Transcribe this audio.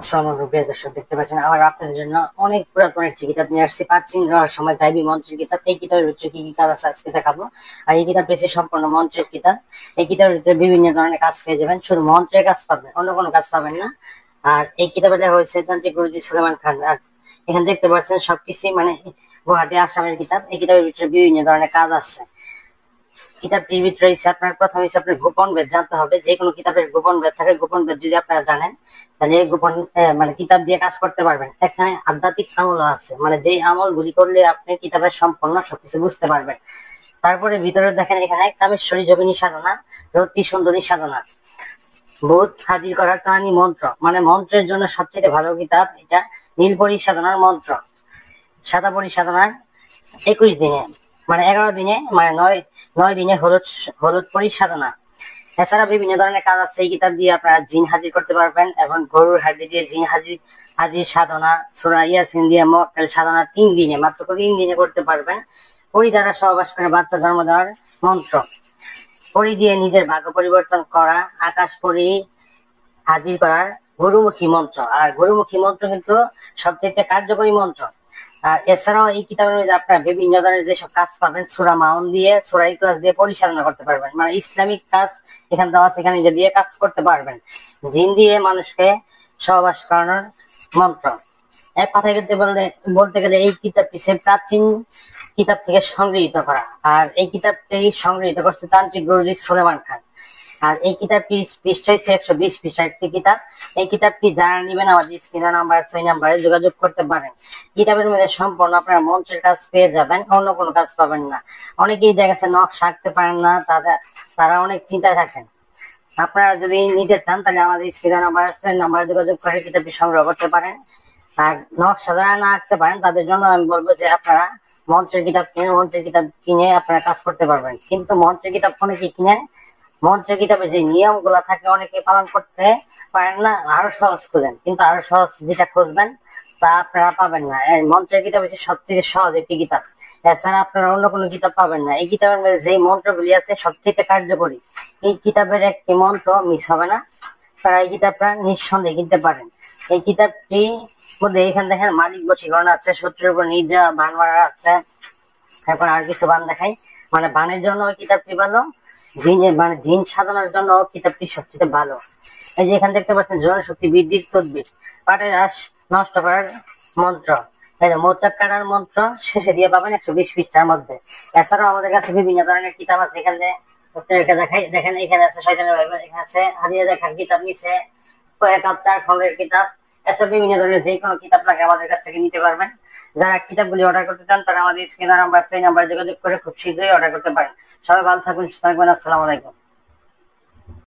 আসসালামু প্রিয় দর্শক, দেখতে পাচ্ছেন আবার আপনাদের জন্য অনেক পুরাতন একটি কিতাব নিয়ে আসছি। প্রাচীন রহস্যময় গাইবী মন্ত্রের কিতাব। এই কিতাবের ভিতরে কি কি কাজ আছে আজকে দেখাবো। আর এই কিতাব পেয়েছে সম্পূর্ণ মন্ত্রের কিতাব। এই কিতাবের ভিতরে বিভিন্ন ধরনের কাজ পেয়ে যাবেন, শুধু মন্ত্রের কাজ পাবেন, অন্য কোনো কাজ পাবেন না। আর এই কিতাবে দেখা হয়েছে তান্ত্রিক গুরুজি সুলেমান খান। আর এখানে দেখতে পাচ্ছেন সবকিছু মানে গুয়াহাটি আসামের কিতাব। এই কিতাবের ভিতরে বিভিন্ন ধরনের কাজ আছে। কিতাবটির ভিতরে আপনার প্রথমে আপনার গোপন বেদ জানতে হবে। যে কোনো কিতাবের গোপন বেদ থাকে, গোপন বেদ যদি আপনারা জানেন তাহলে গোপন মানে কিতাব দিয়ে কাজ করতে পারবেন। এখানে আধ্যাত্মিক আমল আছে, মানে যে আমল গুলি করলে আপনি কিতাবের সম্পূর্ণ সবকিছু বুঝতে পারবেন। তারপরে ভিতরে দেখেন এখানে কামেশ্বরী যোগিনী সাধনা, রতি সুন্দরী সাধনা, ভূত হাজির করার ত্রাণী মন্ত্র, মানে মন্ত্রের জন্য সবচেয়ে ভালো কিতাব এটা। নীলপরি সাধনার মন্ত্র, সাদাপরি সাধনার 21 দিনে, মানে 11 দিনে, মানে নয় দিনে হলুদ পরি সাধনা। এছাড়া বিভিন্ন ধরনের কাজ আছে। এই কিতাব দিয়ে আপনারা জিন হাজির করতে পারবেন, এবং গরুর হাড্ডি দিয়ে জিন হাজির সাধনা, সূরা ইয়াসিন দিয়ে মুআক্কাল সাধনা 3 দিনে, মাত্র 3 দিনে করতে পারবেন। পরি দ্বারা সহবাস করে বাচ্চা জন্ম দেওয়ার মন্ত্র, পরি দিয়ে নিজের ভাগ্য পরিবর্তন করা, আকাশ পরি হাজির করার গরুমুখী মন্ত্র। আর গরুমুখী মন্ত্র কিন্তু সবচেয়ে কার্যকরী মন্ত্র। আর এছাড়াও এই কিতাবের মধ্যে আপনারা বিভিন্ন ধরনের যেসব কাজ পাবেন, সূরা মাউন দিয়ে, সূরা ইখলাস দিয়ে পরিচালনা করতে পারবেন, মানে ইসলামিক কাজ এখানে দেওয়া আছে, এখানে দিয়ে কাজ করতে পারবেন। জিন দিয়ে মানুষকে সহবাস করানোর মন্ত্র। এক কথায় বলতে গেলে এই কিতাবটি সে প্রাচীন কিতাব থেকে সংগৃহীত করা। আর এই কিতাবটি সংগৃহীত করছে তান্ত্রিক গুরুজি সুলেমান খান। আর এই কিতাবটি পৃষ্ঠা হচ্ছে 120 পৃষ্ঠার একটি কিতাব। এই কিতাবটি যারা নেবেন আমাদের স্ক্রিনে নাম্বার 6 নাম্বারে যোগাযোগ করতে পারেন। কিতাবের মধ্যে সম্পূর্ণ আপনারা মন্ত্রের কাজ পেয়ে যাবেন, অন্য কোনো কাজ পাবেন না। অনেকেই দেখা গেছে নকশা আঁকতে পারেন না, তারা অনেক চিন্তায় থাকেন। আপনারা যদি নিতে চান তাহলে আমাদের স্ক্রিনে নাম্বারে যোগাযোগ করে কিতাবটি সংগ্রহ করতে পারেন। আর নকশা যারা না আঁকতে পারেন তাদের জন্য আমি বলবো যে আপনারা মন্ত্রের কিতাব কিনে আপনারা কাজ করতে পারবেন। কিন্তু মন্ত্রের কিতাব অনেকে কিনেন, মন্ত্রের কিতাবে যে নিয়ম গুলা থাকে অনেকে পালন করতে পারেন না, আরো সহজ খুঁজেন, কিন্তু আরো সহজ যেটা খুঁজবেন তা আপনারা পাবেন না। এই মন্ত্রের কিতাব হচ্ছে সব থেকে সহজ একটি কিতাব, এছাড়া আপনারা অন্য কোনো কিতাব পাবেন না। এই কিতাবের মধ্যে যে মন্ত্রগুলি আছে সবচেয়ে কার্যকরী। এই কিতাবের একটি মন্ত্র মিস হবে না, তারা এই কিতাবটা নিঃসন্দেহে কিনতে পারেন। এই কিতাবটি মধ্যে এখানে দেখেন মালিক বশীকরণ আছে, শত্রুর উপর নির্জয় বান মারা আছে। এখন আর কিছু বান দেখাই, মানে বানের জন্য ওই কিতাবটি ভালো, মানে জিন সাধনার জন্য কিতাবটি সবচেয়ে ভালো। এই যে এখানে দেখতে পাচ্ছেন জনশক্তি বৃদ্ধির তদবির, পাটের আঁশ নষ্ট করার মন্ত্র, এই যে মৌচাক কাটার মন্ত্র শেষে দিয়ে পাবেন 120 পৃষ্ঠার মধ্যে। এছাড়াও আমাদের কাছে বিভিন্ন ধরনের কিতাব আছে। এখানে দেখাই, দেখেন এখানে আছে শয়তানের বাইবেল, এখানে আছে হাজিরা দেখার কিতাব, নিচে কয়েক 4 খন্ডের কিতাব। এছাড়া বিভিন্ন ধরনের যে কোনো কিতাব লাগে আমাদের কাছ থেকে নিতে পারবেন। যারা কিতাবগুলি অর্ডার করতে চান তারা আমাদের স্ক্রিনে নাম্বার 6 নাম্বারে যোগাযোগ করে খুব শীঘ্রই অর্ডার করতে পারেন। সবাই ভালো থাকুন, সুস্থ থাকবেন। আসসালামু আলাইকুম।